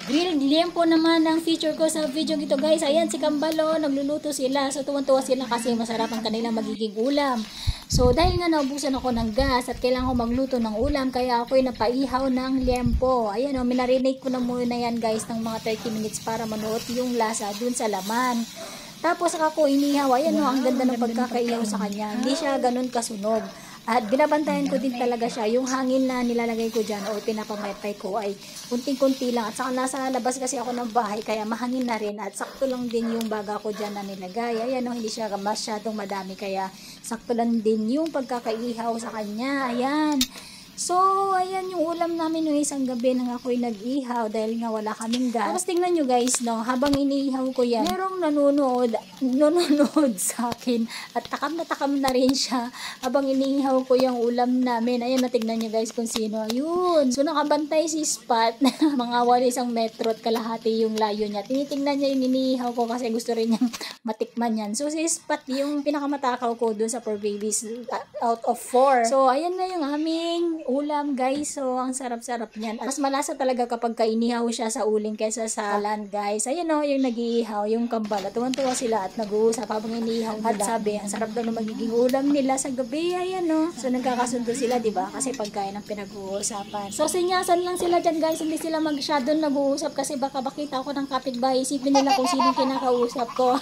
Grilled liempo naman ang feature ko sa video ito guys. Ayan si Kambalo, nagluluto sila. So tuwan-tuwa sila kasi masarap ang kanilang magiging ulam. So dahil nga naubusan ako ng gas at kailangan ko magluto ng ulam, kaya ako'y napaihaw ng liempo. Ayan o, minarinate ko na muna yan guys ng mga 30 minutes para manuot yung lasa dun sa laman. Tapos ako inihaw. Ayan o, ang ganda ng pagkakaihaw sa kanya. Hindi siya ganun kasunog. At binabantayan ko din talaga siya. Yung hangin na nilalagay ko dyan o pinapamaypay ko ay kunting-kunti lang. At saka nasa labas kasi ako ng bahay kaya mahangin na rin. At sakto lang din yung baga ko dyan na nilagay. Ayan o, hindi siya masyadong madami kaya sakto lang din yung pagkakaihaw sa kanya. Ayan. So, ayan yung ulam namin yung isang gabi nang ako'y nag-ihaw dahil nga wala kaming gas. Tapos tingnan nyo guys, no, habang iniihaw ko yan, merong nanonood sa akin at takam na rin siya habang iniihaw ko yung ulam namin. Ayan, natignan nyo guys kung sino. Ayun. So, nakabantay si Spot na mga 1 metro at kalahati yung layo niya. Tinitingnan niya yung iniihaw ko kasi gusto rin niyang matikman yan. So, si Spot yung pinakamatakaw ko dun sa 4 babies out of 4. So, ayan na yung aming ulam guys. So ang sarap-sarap niyan. Mas malasa talaga kapag kainihaw siya sa uling kaysa sa land guys. Ayan o, yung nag-iihaw, yung kambal. Tuwan-tuwa sila at nag-uusap habang inihaw nila. At sabi, ang sarap daw na magiging ulam nila sa gabi. Ayan o. So nagkakasundo sila, diba? Kasi pagkain ang pinag-uusapan. So sinyasan lang sila dyan guys. Hindi sila masyadong nag-uusap kasi baka bakita ako ng kapitbahay. Isipin nila kung sino kinakausap ko.